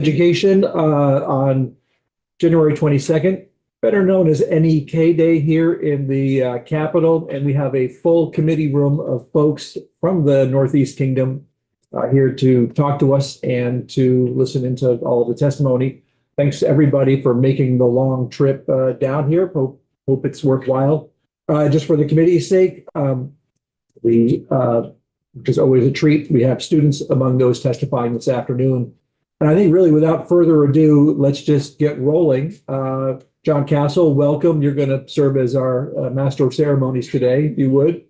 Education on January 22nd, better known as NEK Day here in the Capitol. And we have a full committee room of folks from the Northeast Kingdom here to talk to us and to listen into all of the testimony. Thanks to everybody for making the long trip down here. Hope it's worthwhile. Just for the committee's sake, which is always a treat, we have students among those testifying this afternoon. And I think really without further ado, let's just get rolling. John Castle, welcome. You're going to serve as our Master of Ceremonies today, if you would.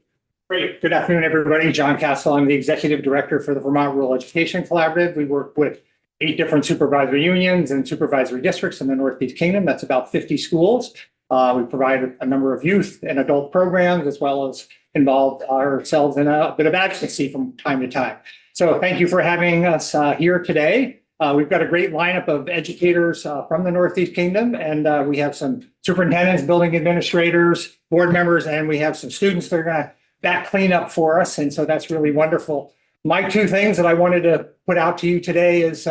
Great. Good afternoon, everybody. John Castle. I'm the Executive Director for the Vermont Rural Education Collaborative. We work with 8 different supervisory unions and supervisory districts in the Northeast Kingdom. That's about 50 schools. We provide a number of youth and adult programs, as well as involve ourselves in a bit of advocacy from time to time. So thank you for having us here today. We've got a great lineup of educators from the Northeast Kingdom, and we have some superintendents, building administrators, board members, and we have some students that are going to back clean up for us. And so that's really wonderful. My 2 things that I wanted to put out to you today is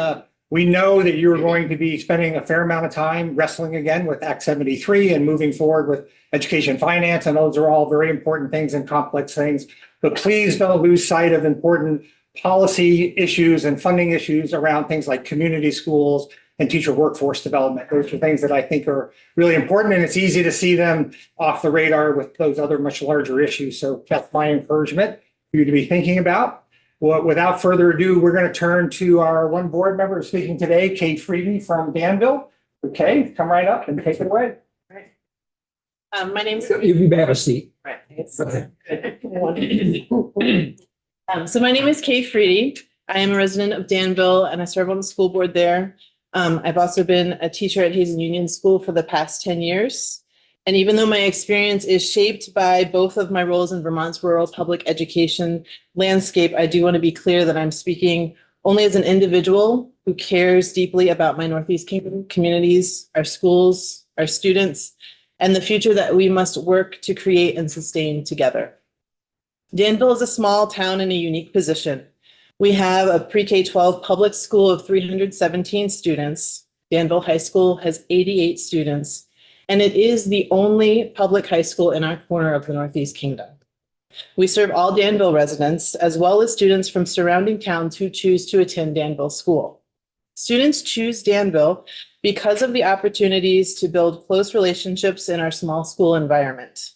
we know that you're going to be spending a fair amount of time wrestling again with Act 73 and moving forward with education finance. And those are all very important things and complex things. But please don't lose sight of important policy issues and funding issues around things like community schools and teacher workforce development. Those are things that I think are really important, and it's easy to see them off the radar with those other much larger issues. So that's my encouragement for you to be thinking about. Well, without further ado, we're going to turn to our one board member speaking today, Kate Freedy from Danville. Okay, come right up and take it away. My name's You may have a seat. Right. So my name is Kate Freedy. I am a resident of Danville and I serve on the school board there. I've also been a teacher at Hazen Union School for the past 10 years. And even though my experience is shaped by both of my roles in Vermont's rural public education landscape, I do want to be clear that I'm speaking only as an individual who cares deeply about my Northeast Kingdom communities, our schools, our students, and the future that we must work to create and sustain together. Danville is a small town in a unique position. We have a pre-K-12 public school of 317 students. Danville High School has 88 students, and it is the only public high school in our corner of the Northeast Kingdom. We serve all Danville residents, as well as students from surrounding towns who choose to attend Danville School. Students choose Danville because of the opportunities to build close relationships in our small school environment.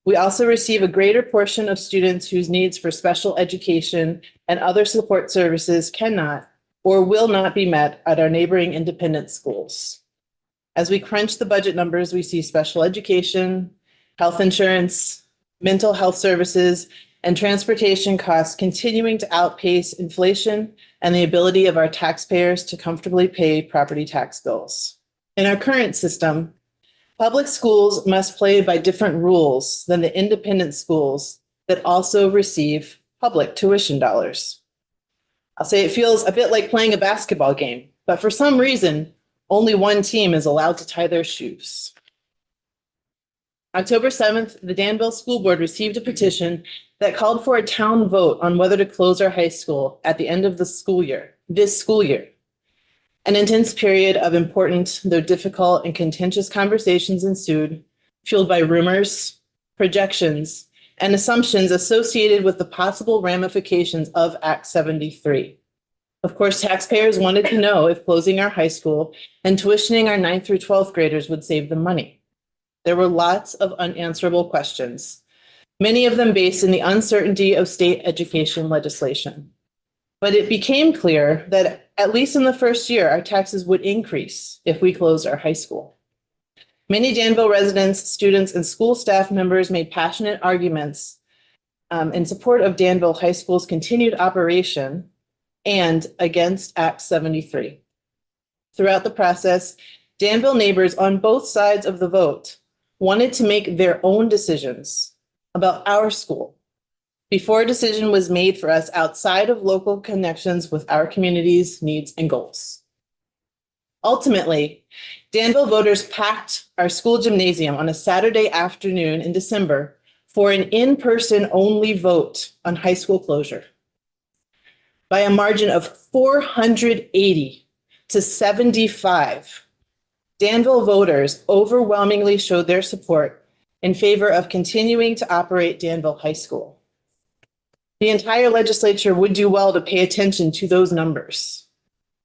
We also receive a greater portion of students whose needs for special education and other support services cannot or will not be met at our neighboring independent schools. As we crunch the budget numbers, we see special education, health insurance, mental health services, and transportation costs continuing to outpace inflation and the ability of our taxpayers to comfortably pay property tax bills. In our current system, public schools must play by different rules than the independent schools that also receive public tuition dollars. I'll say it feels a bit like playing a basketball game, but for some reason, only one team is allowed to tie their shoes. October 7th, the Danville School Board received a petition that called for a town vote on whether to close our high school at the end of the school year, this school year. An intense period of important, though difficult and contentious conversations ensued, fueled by rumors, projections, and assumptions associated with the possible ramifications of Act 73. Of course, taxpayers wanted to know if closing our high school and tuitioning our 9th through 12th graders would save them money. There were lots of unanswerable questions, many of them based in the uncertainty of state education legislation. But it became clear that at least in the first year, our taxes would increase if we closed our high school. Many Danville residents, students, and school staff members made passionate arguments in support of Danville High School's continued operation and against Act 73. Throughout the process, Danville neighbors on both sides of the vote wanted to make their own decisions about our school before a decision was made for us outside of local connections with our community's needs and goals. Ultimately, Danville voters packed our school gymnasium on a Saturday afternoon in December for an in-person only vote on high school closure. By a margin of 480 to 75, Danville voters overwhelmingly showed their support in favor of continuing to operate Danville High School. The entire legislature would do well to pay attention to those numbers.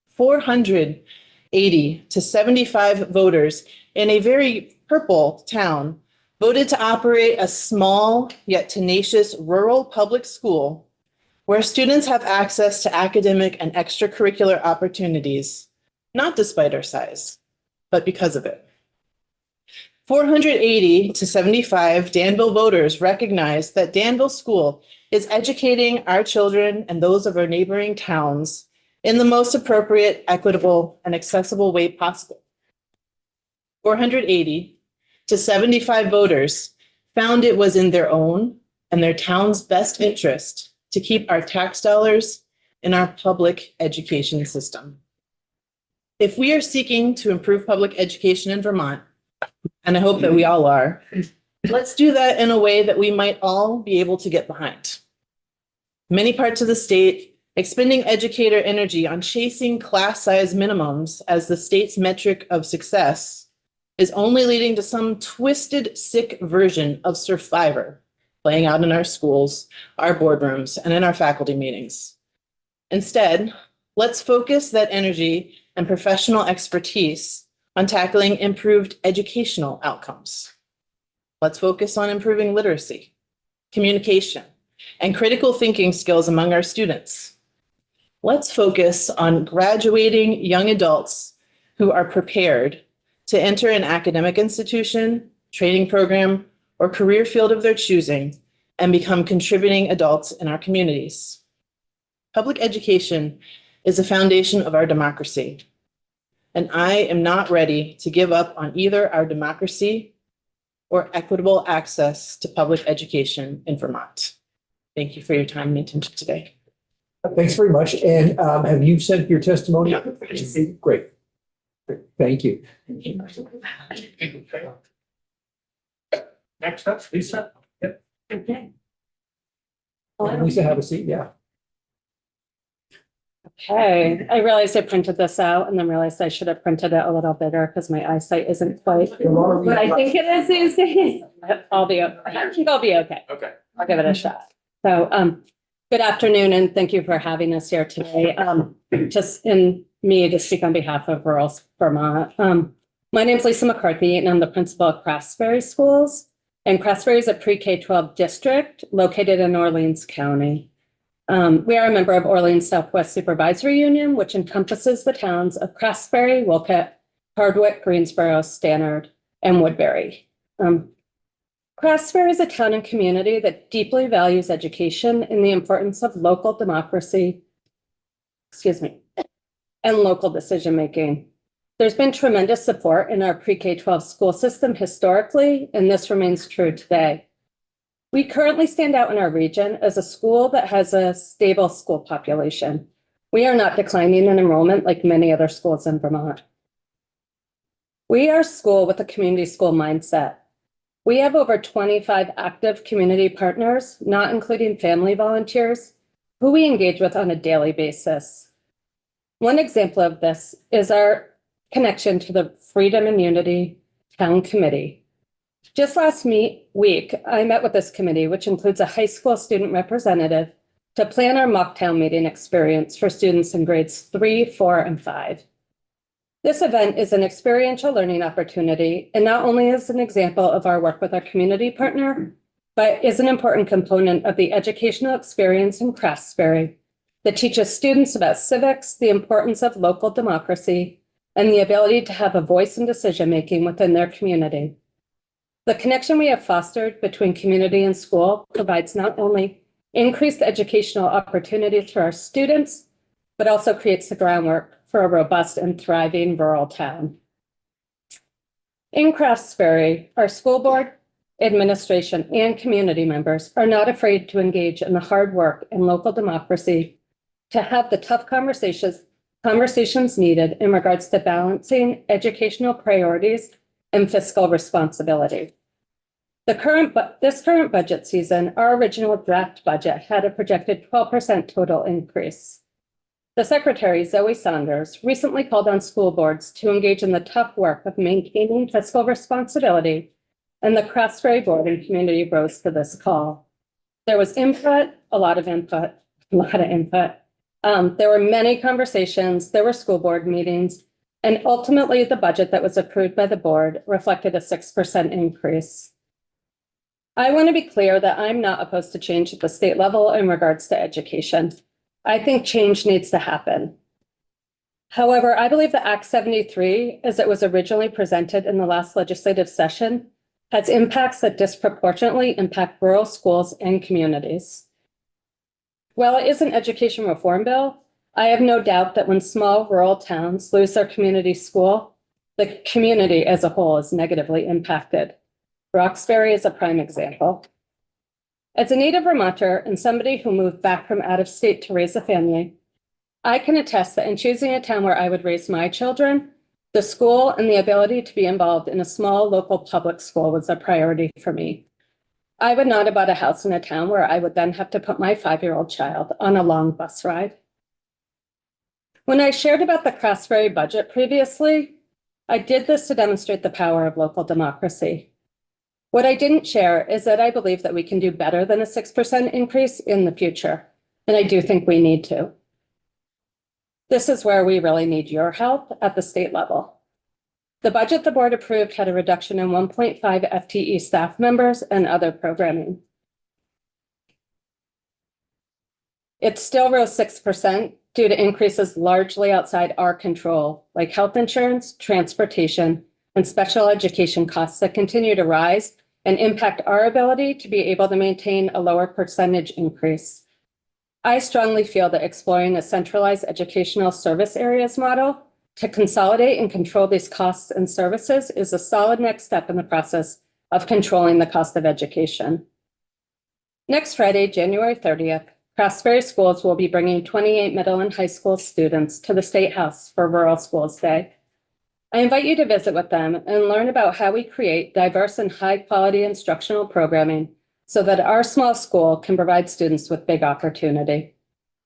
480 to 75 voters in a very purple town voted to operate a small yet tenacious rural public school where students have access to academic and extracurricular opportunities, not despite our size, but because of it. 480 to 75 Danville voters recognize that Danville School is educating our children and those of our neighboring towns in the most appropriate, equitable, and accessible way possible. 480 to 75 voters found it was in their own and their town's best interest to keep our tax dollars in our public education system. If we are seeking to improve public education in Vermont, and I hope that we all are, let's do that in a way that we might all be able to get behind. Many parts of the state expending educator energy on chasing class size minimums as the state's metric of success is only leading to some twisted, sick version of Survivor playing out in our schools, our boardrooms, and in our faculty meetings. Instead, let's focus that energy and professional expertise on tackling improved educational outcomes. Let's focus on improving literacy, communication, and critical thinking skills among our students. Let's focus on graduating young adults who are prepared to enter an academic institution, training program, or career field of their choosing and become contributing adults in our communities. Public education is the foundation of our democracy, and I am not ready to give up on either our democracy or equitable access to public education in Vermont. Thank you for your time and attention today. Thanks very much. And have you sent your testimony? Yeah. Great. Thank you. Next up, Lisa. Okay. Lisa, have a seat. Yeah. Okay, I realized I printed this out and then realized I should have printed it a little bigger because my eyesight isn't quite what I think it is these days. I'll be, I think I'll be okay. Okay. I'll give it a shot. So, good afternoon and thank you for having us here today. Just in me to speak on behalf of rural Vermont. My name is Lisa McCarthy and I'm the principal of Craftsbury Schools. And Craftsbury is a pre-K-12 district located in Orleans County. We are a member of Orleans Southwest Supervisory Union, which encompasses the towns of Craftsbury, Wolcott, Hardwick, Greensboro, Stannard, and Woodbury. Craftsbury is a town and community that deeply values education and the importance of local democracy, and local decision-making. There's been tremendous support in our pre-K-12 school system historically, and this remains true today. We currently stand out in our region as a school that has a stable school population. We are not declining in enrollment like many other schools in Vermont. We are a school with a community school mindset. We have over 25 active community partners, not including family volunteers, who we engage with on a daily basis. One example of this is our connection to the Freedom and Unity Town Committee. Just last week, I met with this committee, which includes a high school student representative, to plan our mock town meeting experience for students in grades 3, 4, and 5. This event is an experiential learning opportunity, and not only is an example of our work with our community partner, but is an important component of the educational experience in Craftsbury that teaches students about civics, the importance of local democracy, and the ability to have a voice in decision-making within their community. The connection we have fostered between community and school provides not only increased educational opportunities for our students, but also creates the groundwork for a robust and thriving rural town. In Craftsbury, our school board, administration, and community members are not afraid to engage in the hard work and local democracy to have the tough conversations needed in regards to balancing educational priorities and fiscal responsibility. This current budget season, our original draft budget had a projected 12% total increase. The Secretary, Zoe Saunders, recently called on school boards to engage in the tough work of maintaining fiscal responsibility, and the Craftsbury Board and community rose to this call. There was input, a lot of input. There were many conversations, there were school board meetings, and ultimately the budget that was approved by the board reflected a 6% increase. I want to be clear that I'm not opposed to change at the state level in regards to education. I think change needs to happen. However, I believe that Act 73, as it was originally presented in the last legislative session, has impacts that disproportionately impact rural schools and communities. While it is an education reform bill, I have no doubt that when small rural towns lose their community school, the community as a whole is negatively impacted. Roxbury is a prime example. As a native Vermonter and somebody who moved back from out of state to raise a family, I can attest that in choosing a town where I would raise my children, the school and the ability to be involved in a small local public school was a priority for me. I would not have bought a house in a town where I would then have to put my 5-year-old child on a long bus ride. When I shared about the Craftsbury budget previously, I did this to demonstrate the power of local democracy. What I didn't share is that I believe that we can do better than a 6% increase in the future, and I do think we need to. This is where we really need your help at the state level. The budget the board approved had a reduction in 1.5 FTE staff members and other programming. It still rose 6% due to increases largely outside our control, like health insurance, transportation, and special education costs that continue to rise and impact our ability to be able to maintain a lower percentage increase. I strongly feel that exploring a centralized educational service areas model to consolidate and control these costs and services is a solid next step in the process of controlling the cost of education. Next Friday, January 30th, Craftsbury Schools will be bringing 28 middle and high school students to the State House for Rural Schools Day. I invite you to visit with them and learn about how we create diverse and high-quality instructional programming so that our small school can provide students with big opportunity.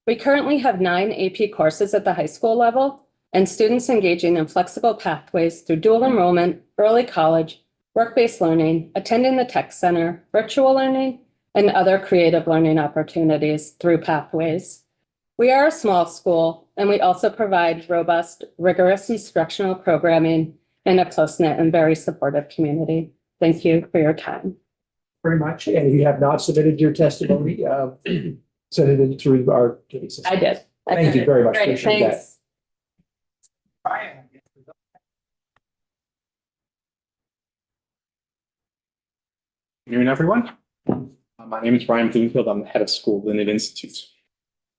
We currently have 9 AP courses at the high school level and students engaging in flexible pathways through dual enrollment, early college, work-based learning, attending the tech center, virtual learning, and other creative learning opportunities through pathways. We are a small school, and we also provide robust, rigorous instructional programming in a close-knit and very supportive community. Thank you for your time. Very much. And if you have not submitted your testimony, send it in through our cases. I did. Thank you very much. Great, Appreciate that. thanks. Good evening, everyone. My name is Brian Bloomfield. I'm the head of school at Linden Institute.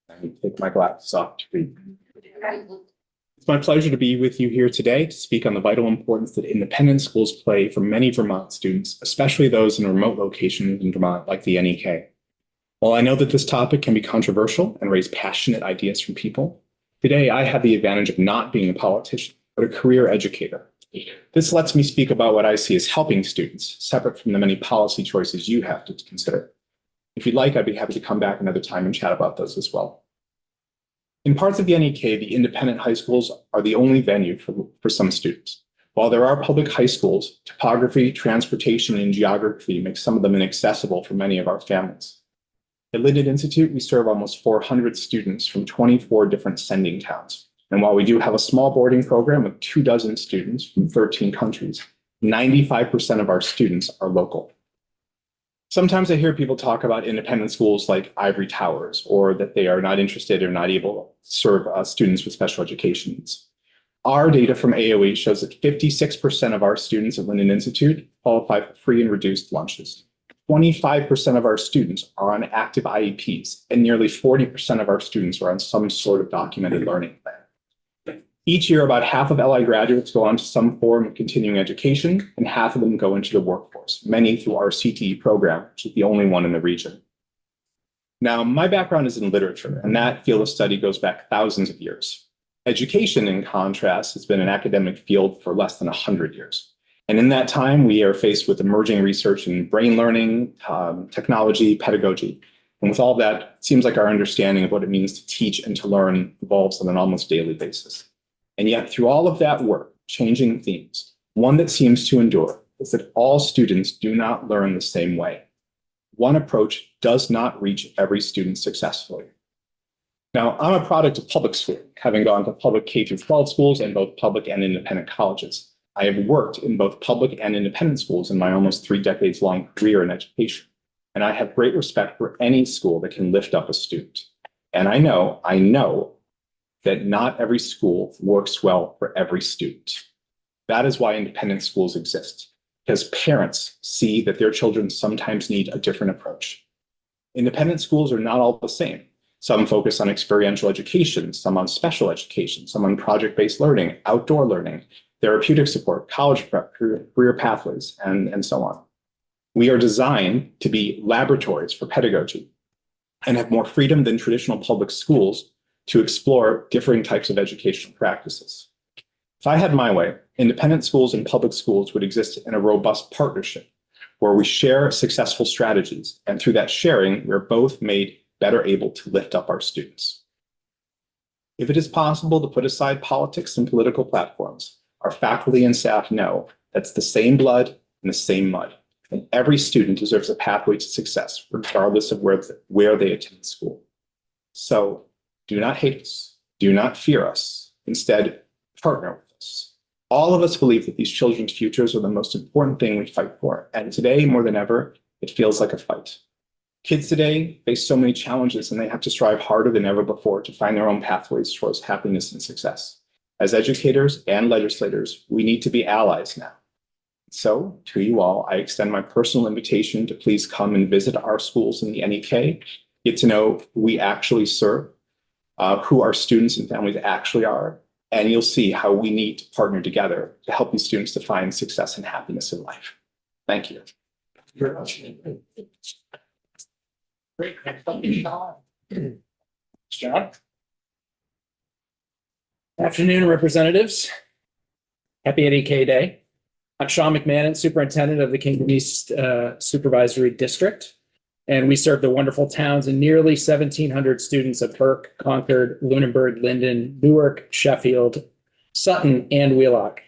I need to take my glasses off to read. It's my pleasure to be with you here today to speak on the vital importance that independent schools play for many Vermont students, especially those in remote locations in Vermont like the NEK. While I know that this topic can be controversial and raise passionate ideas from people, today I have the advantage of not being a politician, but a career educator. This lets me speak about what I see as helping students, separate from the many policy choices you have to consider. If you'd like, I'd be happy to come back another time and chat about those as well. In parts of the NEK, the independent high schools are the only venue for some students. While there are public high schools, topography, transportation, and geography make some of them inaccessible for many of our families. At Linden Institute, we serve almost 400 students from 24 different sending towns. And while we do have a small boarding program with 24 students from 13 countries, 95% of our students are local. Sometimes I hear people talk about independent schools like Ivory Towers, or that they are not interested or not able to serve students with special education needs. Our data from AOE shows that 56% of our students at Linden Institute qualify for free and reduced lunches. 25% of our students are on active IEPs, and nearly 40% of our students are on some sort of documented learning plan. Each year, about half of LI graduates go on to some form of continuing education, and half of them go into the workforce, many through our CTE program, which is the only one in the region. Now, my background is in literature, and that field of study goes back thousands of years. Education, in contrast, has been an academic field for less than 100 years. And in that time, we are faced with emerging research in brain learning, technology, pedagogy. And with all that, it seems like our understanding of what it means to teach and to learn evolves on an almost daily basis. And yet, through all of that work, changing themes, one that seems to endure is that all students do not learn the same way. One approach does not reach every student successfully. Now, I'm a product of public school, having gone to public K-12 schools and both public and independent colleges. I have worked in both public and independent schools in my almost 3 decades long career in education. And I have great respect for any school that can lift up a student. And I know that not every school works well for every student. That is why independent schools exist, because parents see that their children sometimes need a different approach. Independent schools are not all the same. Some focus on experiential education, some on special education, some on project-based learning, outdoor learning, therapeutic support, college prep, career pathways, and so on. We are designed to be laboratories for pedagogy and have more freedom than traditional public schools to explore differing types of educational practices. If I had my way, independent schools and public schools would exist in a robust partnership where we share successful strategies, and through that sharing, we're both made better able to lift up our students. If it is possible to put aside politics and political platforms, our faculty and staff know that's the same blood and the same mud, and every student deserves a pathway to success, regardless of where they attend school. So do not hate us, do not fear us, instead partner with us. All of us believe that these children's futures are the most important thing we fight for, and today, more than ever, it feels like a fight. Kids today face so many challenges, and they have to strive harder than ever before to find their own pathways towards happiness and success. As educators and legislators, we need to be allies now. So, to you all, I extend my personal invitation to please come and visit our schools in the NEK, get to know who we actually serve, who our students and families actually are, and you'll see how we need to partner together to help these students to find success and happiness in life. Thank you. Very much. Great. John? Afternoon, representatives. Happy NEK Day. I'm Sean McMahon, Superintendent of the Kingdom East Supervisory District, and we serve the wonderful towns and nearly 1,700 students of Burke, Concord, Lunenburg, Linden, Newark, Sheffield, Sutton, and Wheelock.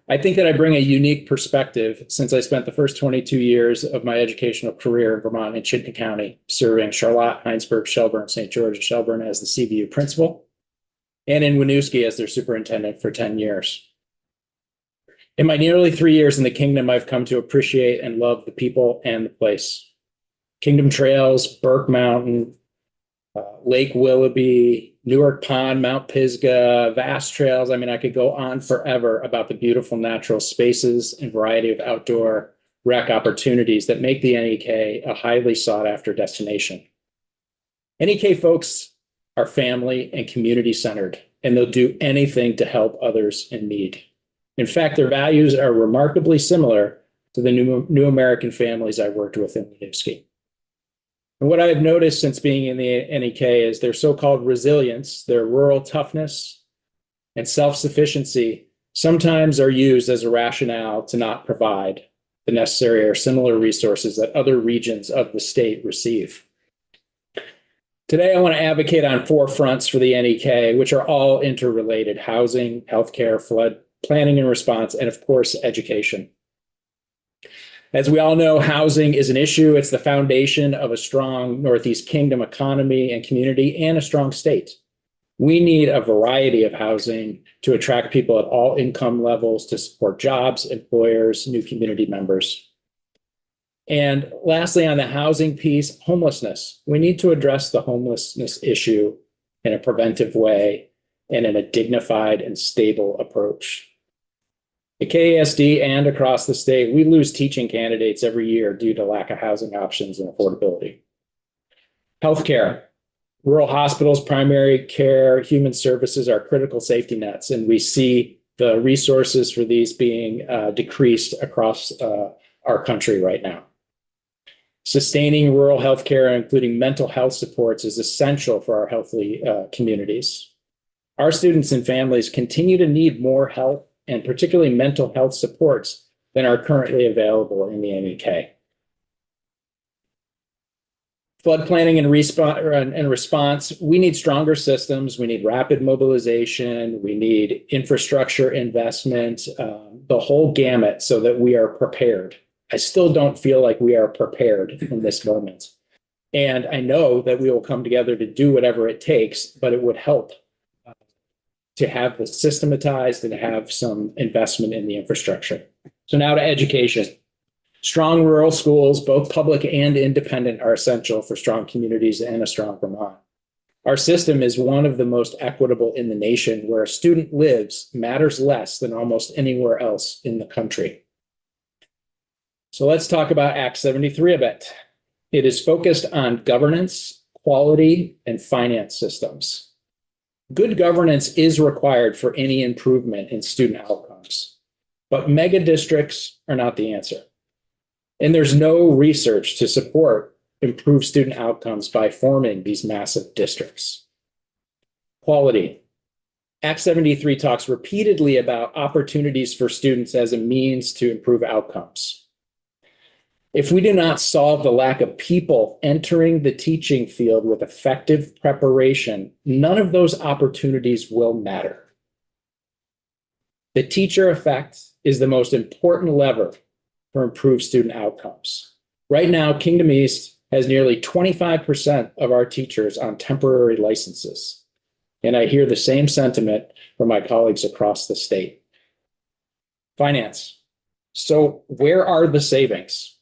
I think that I bring a unique perspective since I spent the first 22 years of my educational career in Vermont in Chittenden County, serving Charlotte, Heinsberg, Shelburne, St. George, and Shelburne as the CVU principal, and in Winooski as their superintendent for 10 years. In my nearly 3 years in the Kingdom, I've come to appreciate and love the people and the place. Kingdom Trails, Burke Mountain, Lake Willoughby, Newark Pond, Mount Pisgah, vast trails. I mean, I could go on forever about the beautiful natural spaces and variety of outdoor rec opportunities that make the NEK a highly sought after destination. NEK folks are family and community centered, and they'll do anything to help others in need. In fact, their values are remarkably similar to the New American families I worked with in Winooski. And what I've noticed since being in the NEK is their so-called resilience, their rural toughness, and self-sufficiency sometimes are used as a rationale to not provide the necessary or similar resources that other regions of the state receive. Today, I want to advocate on 4 fronts for the NEK, which are all interrelated: housing, healthcare, flood planning and response, and of course, education. As we all know, housing is an issue. It's the foundation of a strong Northeast Kingdom economy and community and a strong state. We need a variety of housing to attract people at all income levels to support jobs, employers, new community members. And lastly, on the housing piece, homelessness. We need to address the homelessness issue in a preventive way and in a dignified and stable approach. At KASD and across the state, we lose teaching candidates every year due to lack of housing options and affordability. Healthcare. Rural hospitals, primary care, human services are critical safety nets, and we see the resources for these being decreased across our country right now. Sustaining rural healthcare, including mental health supports, is essential for our healthy communities. Our students and families continue to need more health and particularly mental health supports than are currently available in the NEK. Flood planning and response, we need stronger systems. We need rapid mobilization. We need infrastructure investment, the whole gamut so that we are prepared. I still don't feel like we are prepared in this moment. And I know that we will come together to do whatever it takes, but it would help to have this systematized and have some investment in the infrastructure. So now to education. Strong rural schools, both public and independent, are essential for strong communities and a strong Vermont. Our system is one of the most equitable in the nation, where a student lives matters less than almost anywhere else in the country. So let's talk about Act 73 a bit. It is focused on governance, quality, and finance systems. Good governance is required for any improvement in student outcomes, but mega districts are not the answer. And there's no research to support improved student outcomes by forming these massive districts. Quality. Act 73 talks repeatedly about opportunities for students as a means to improve outcomes. If we do not solve the lack of people entering the teaching field with effective preparation, none of those opportunities will matter. The teacher effect is the most important lever for improved student outcomes. Right now, Kingdom East has nearly 25% of our teachers on temporary licenses. And I hear the same sentiment from my colleagues across the state. Finance. So where are the savings?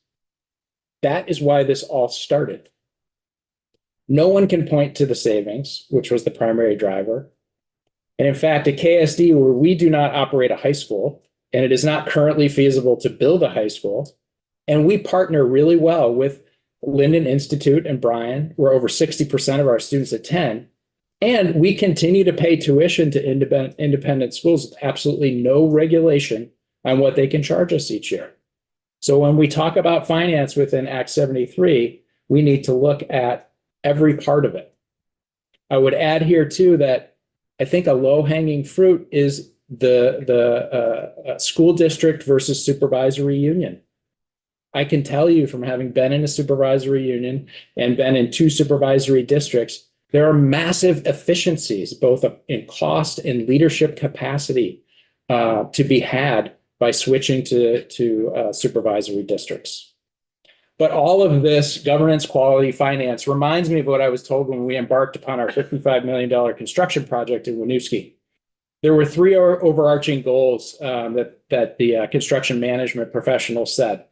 That is why this all started. No one can point to the savings, which was the primary driver. And in fact, at KSD, where we do not operate a high school, and it is not currently feasible to build a high school, and we partner really well with Linden Institute and Bryan, where over 60% of our students attend, and we continue to pay tuition to independent schools with absolutely no regulation on what they can charge us each year. So when we talk about finance within Act 73, we need to look at every part of it. I would add here too that I think a low-hanging fruit is the school district versus supervisory union. I can tell you from having been in a supervisory union and been in 2 supervisory districts, there are massive efficiencies, both in cost and leadership capacity, to be had by switching to supervisory districts. But all of this governance, quality, finance reminds me of what I was told when we embarked upon our $55 million construction project in Winooski. There were 3 overarching goals that the construction management professionals said: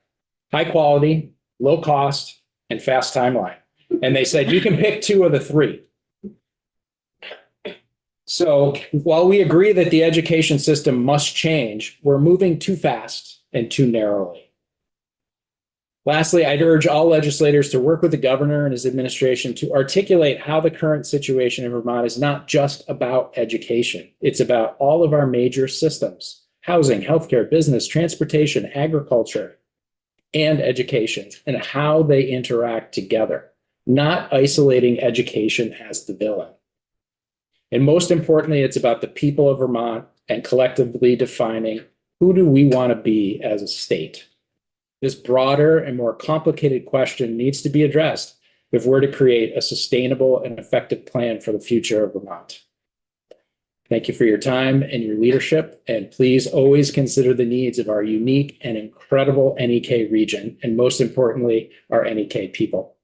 high quality, low cost, and fast timeline. And they said, you can pick 2 of the 3. So while we agree that the education system must change, we're moving too fast and too narrowly. Lastly, I'd urge all legislators to work with the governor and his administration to articulate how the current situation in Vermont is not just about education. It's about all of our major systems: housing, healthcare, business, transportation, agriculture, and education, and how they interact together, not isolating education as the villain. And most importantly, it's about the people of Vermont and collectively defining who do we want to be as a state. This broader and more complicated question needs to be addressed if we're to create a sustainable and effective plan for the future of Vermont. Thank you for your time and your leadership, and please always consider the needs of our unique and incredible NEK region, and most importantly, our NEK people.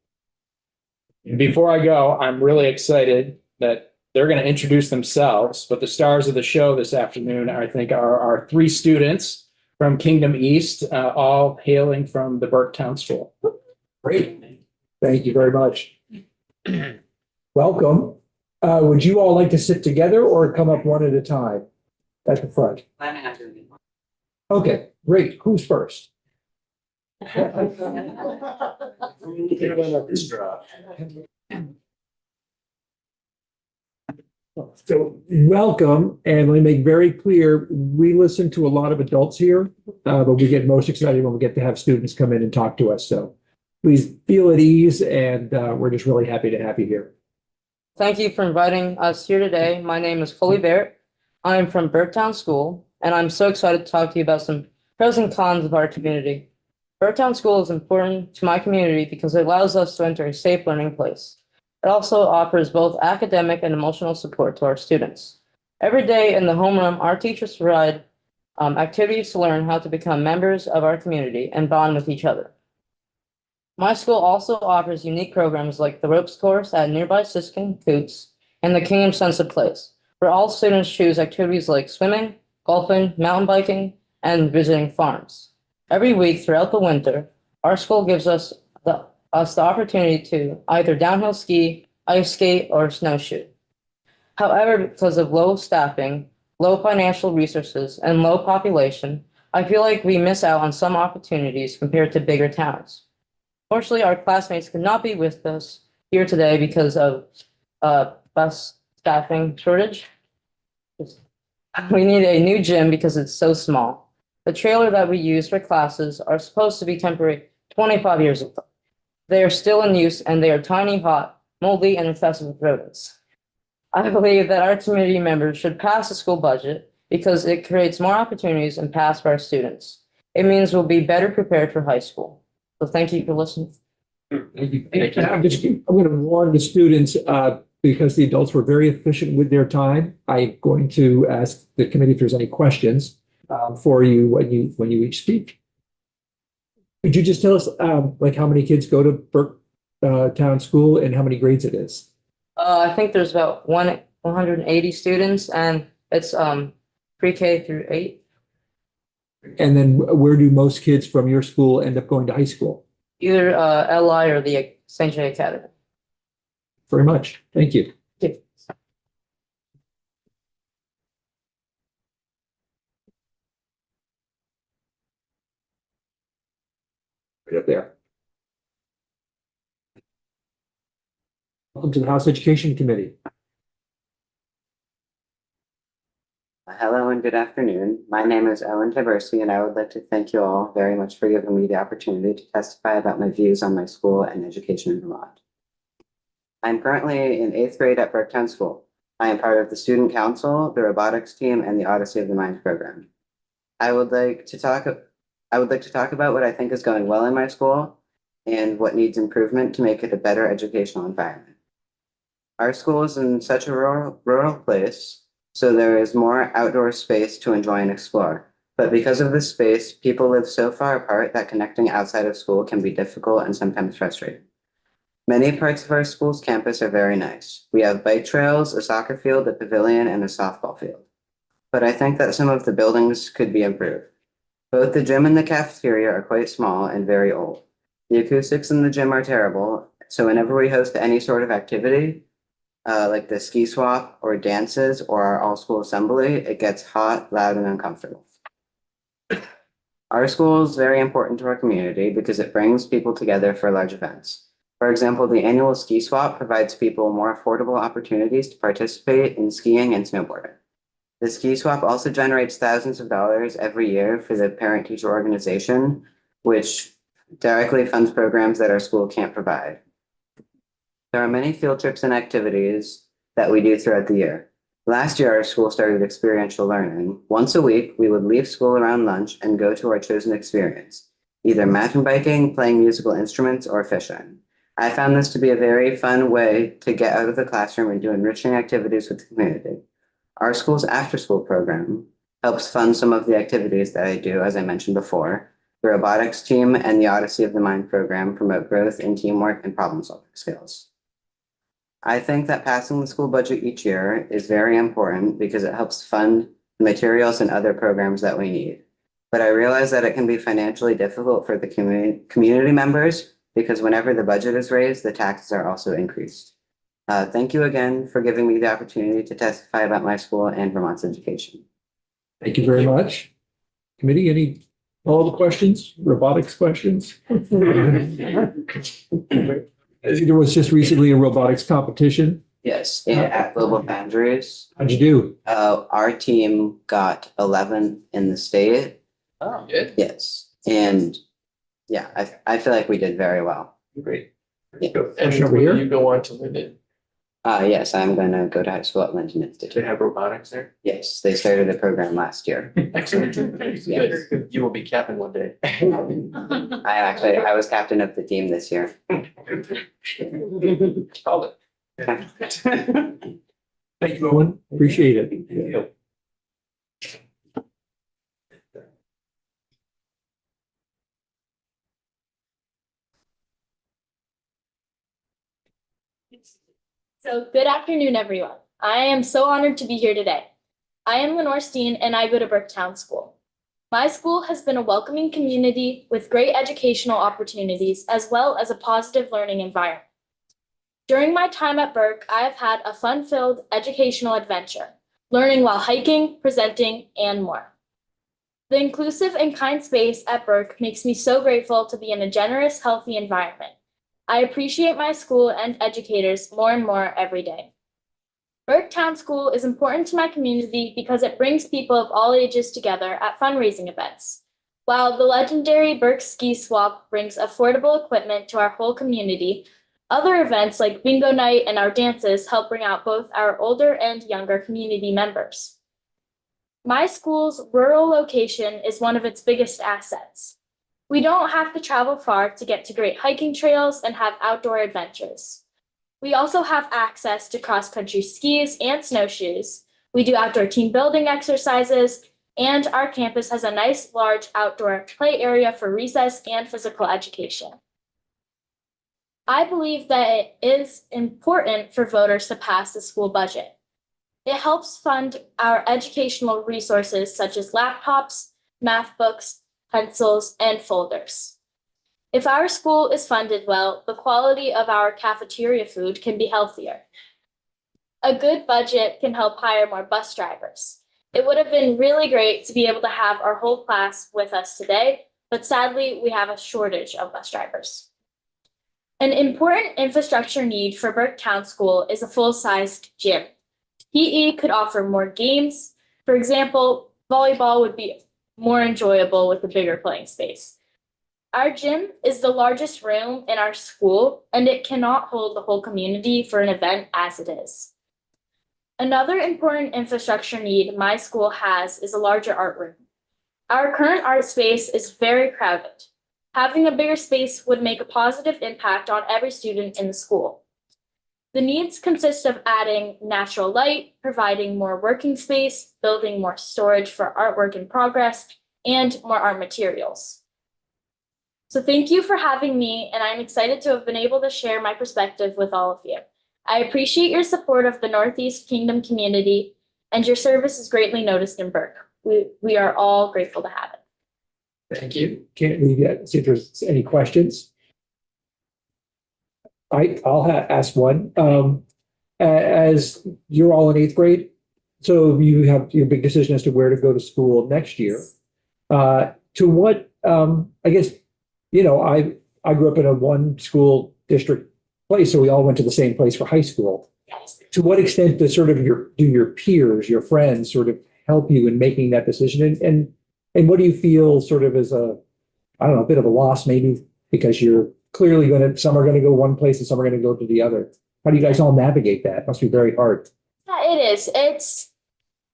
And before I go, I'm really excited that they're going to introduce themselves, but the stars of the show this afternoon, I think, are our 3 students from Kingdom East, all hailing from the Burketown School. Great. Thank you very much. Welcome. Would you all like to sit together or come up one at a time at the front? Okay, great. Who's first? So welcome, and let me make very clear, we listen to a lot of adults here, but we get most excited when we get to have students come in and talk to us. So please feel at ease, and we're just really happy to have you here. Thank you for inviting us here today. My name is Foley Barrett. I am from Burketown School, and I'm so excited to talk to you about some pros and cons of our community. Birdtown School is important to my community because it allows us to enter a safe learning place. It also offers both academic and emotional support to our students. Every day in the homeroom, our teachers provide activities to learn how to become members of our community and bond with each other. My school also offers unique programs like the ropes course at nearby Siskin Coots and the Kingdom Sunset Place, where all students choose activities like swimming, golfing, mountain biking, and visiting farms. Every week throughout the winter, our school gives us the opportunity to either downhill ski, ice skate, or snowshoe. However, because of low staffing, low financial resources, and low population, I feel like we miss out on some opportunities compared to bigger towns. Fortunately, our classmates could not be with us here today because of bus staffing shortage. We need a new gym because it's so small. The trailer that we use for classes are supposed to be temporary 25 years ago. They are still in use and they are tiny, hot, moldy, and infested with rodents. I believe that our community members should pass the school budget because it creates more opportunities and paths for our students. It means we'll be better prepared for high school. So thank you for listening. Thank you. I'm going to warn the students, because the adults were very efficient with their time. I'm going to ask the committee if there's any questions for you when you each speak. Could you just tell us like how many kids go to Burketown School and how many grades it is? I think there's about 180 students and it's pre-K through 8. And then where do most kids from your school end up going to high school? Either LI or the St. J Academy. Very much. Thank you. Right up there. Welcome to the House Education Committee. Hello and good afternoon. My name is Owen Taberski, and I would like to thank you all very much for giving me the opportunity to testify about my views on my school and education in Vermont. I'm currently in 8th grade at Burketown School. I am part of the student council, the robotics team, and the Odyssey of the Mind program. I would like to talk about what I think is going well in my school and what needs improvement to make it a better educational environment. Our school is in such a rural place, so there is more outdoor space to enjoy and explore. But because of this space, people live so far apart that connecting outside of school can be difficult and sometimes frustrating. Many parts of our school's campus are very nice. We have bike trails, a soccer field, a pavilion, and a softball field. But I think that some of the buildings could be improved. Both the gym and the cafeteria are quite small and very old. The acoustics in the gym are terrible, so whenever we host any sort of activity, like the ski swap or dances or our all-school assembly, it gets hot, loud, and uncomfortable. Our school is very important to our community because it brings people together for large events. For example, the annual ski swap provides people more affordable opportunities to participate in skiing and snowboarding. The ski swap also generates thousands of dollars every year for the parent-teacher organization, which directly funds programs that our school can't provide. There are many field trips and activities that we do throughout the year. Last year, our school started experiential learning. Once a week, we would leave school around lunch and go to our chosen experience, either mountain biking, playing musical instruments, or fishing. I found this to be a very fun way to get out of the classroom and do enriching activities with the community. Our school's after-school program helps fund some of the activities that I do, as I mentioned before. The robotics team and the Odyssey of the Mind program promote growth in teamwork and problem-solving skills. I think that passing the school budget each year is very important because it helps fund the materials and other programs that we need. But I realize that it can be financially difficult for the community members because whenever the budget is raised, the taxes are also increased. Thank you again for giving me the opportunity to testify about my school and Vermont's education. Thank you very much. Committee, any follow-up questions, robotics questions? There was just recently a robotics competition. Yes, at Global Foundries, How'd you do? our team got 11th in the state. Oh, Good. Yes, and yeah, I feel like we did very well. Great. Yeah. Question over here. You go on to win it. Yes, I'm gonna go to high school at Lynton They Institute. have robotics there? Yes, they started a program last year. Excellent. Yes. You will be captain one day. I was captain of the team this year. Called Okay. Thank you, Owen. Appreciate it. So, good afternoon, everyone. I am so honored to be here today. I am Lenore Steen, and I go to Burketown School. My school has been a welcoming community with great educational opportunities as well as a positive learning environment. During my time at Burke, I have had a fun-filled educational adventure, learning while hiking, presenting, and more. The inclusive and kind space at Burke makes me so grateful to be in a generous, healthy environment. I appreciate my school and educators more and more every day. Burke Town School is important to my community because it brings people of all ages together at fundraising events. While the legendary Burke Ski Swap brings affordable equipment to our whole community, other events like bingo night and our dances help bring out both our older and younger community members. My school's rural location is one of its biggest assets. We don't have to travel far to get to great hiking trails and have outdoor adventures. We also have access to cross-country skis and snowshoes. We do outdoor team building exercises, and our campus has a nice large outdoor play area for recess and physical education. I believe that it is important for voters to pass the school budget. It helps fund our educational resources such as laptops, math books, pencils, and folders. If our school is funded well, the quality of our cafeteria food can be healthier. A good budget can help hire more bus drivers. It would have been really great to be able to have our whole class with us today, but sadly, we have a shortage of bus drivers. An important infrastructure need for Burke Town School is a full-sized gym. PE could offer more games. For example, volleyball would be more enjoyable with a bigger playing space. Our gym is the largest room in our school, and it cannot hold the whole community for an event as it is. Another important infrastructure need my school has is a larger art room. Our current art space is very crowded. Having a bigger space would make a positive impact on every student in the school. The needs consist of adding natural light, providing more working space, building more storage for artwork in progress, and more art materials. So thank you for having me, and I'm excited to have been able to share my perspective with all of you. I appreciate your support of the Northeast Kingdom community, and your service is greatly noticed in Burke. We are all grateful to have it. Thank you. Can't we see if there's any questions? I'll ask one. As you're all in eighth grade, so you have your big decision as to where to go to school next year. To what, I guess, I grew up in a one school district place, so we all went to the same place for high school. To what extent does sort of your peers, your friends sort of help you in making that decision? And what do you feel sort of as a bit of a loss maybe because you're clearly some are gonna go one place and some are gonna go to the other. How do you guys all navigate that? It must be very hard. Yeah, it is.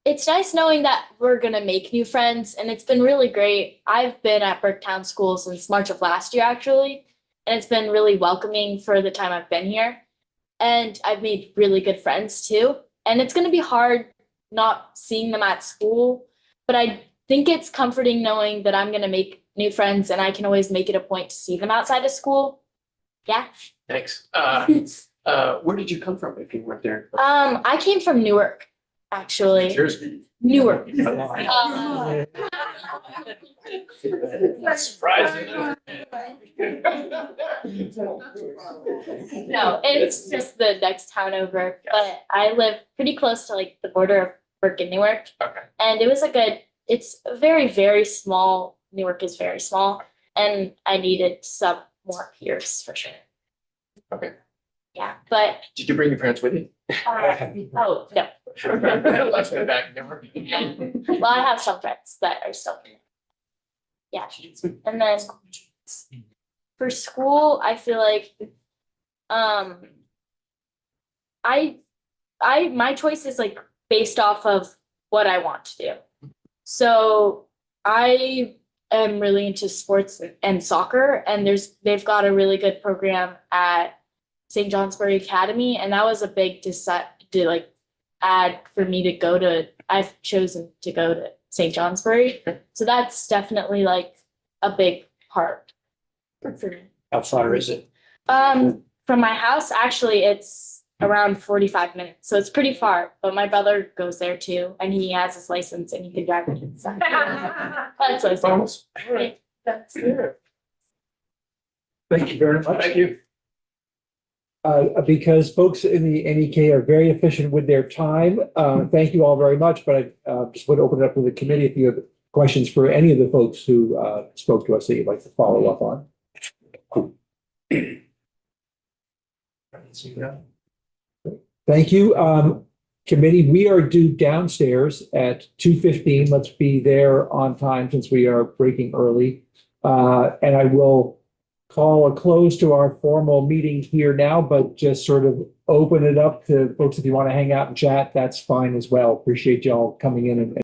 It's nice knowing that we're gonna make new friends, and it's been really great. I've been at Burke Town School since March of last year, actually, and it's been really welcoming for the time I've been here. And I've made really good friends too. And it's gonna be hard not seeing them at school, but I think it's comforting knowing that I'm gonna make new friends and I can always make it a point to see them outside of school. Yeah. Thanks. Where did you come from if you weren't there? I came from Newark, actually. Jersey. Newark. That's surprising. No, it's just the next town over, but I live pretty close to like the border of Burke and Newark. Okay. And it's a very, very small, Newark is very small, and I needed some more peers for sure. Okay. Yeah, but, Did you bring your parents with you? oh, no. Let's go back. Never. Well, I have some friends that are still. Yeah, and then for school, I feel like, my choice is like based off of what I want to do. So I am really into sports and soccer, and they've got a really good program at St. Johnsbury Academy, and that was a big add for me to go to. I've chosen to go to St. Johnsbury, so that's definitely like a big part for me. How far is it? From my house, actually, it's around 45 minutes, so it's pretty far. But my brother goes there too, and he has his license and he can drive it inside. That's what I'm saying. That's it. Thank you very much. Thank you. Because folks in the NEK are very efficient with their time, thank you all very much, but I just want to open it up to the committee if you have questions for any of the folks who spoke to us that you'd like to follow up on. Thank you. Committee, we are due downstairs at 2:15. Let's be there on time since we are breaking early. And I will call a close to our formal meeting here now, but just sort of open it up to folks if you want to hang out and chat, that's fine as well. Appreciate y'all coming in and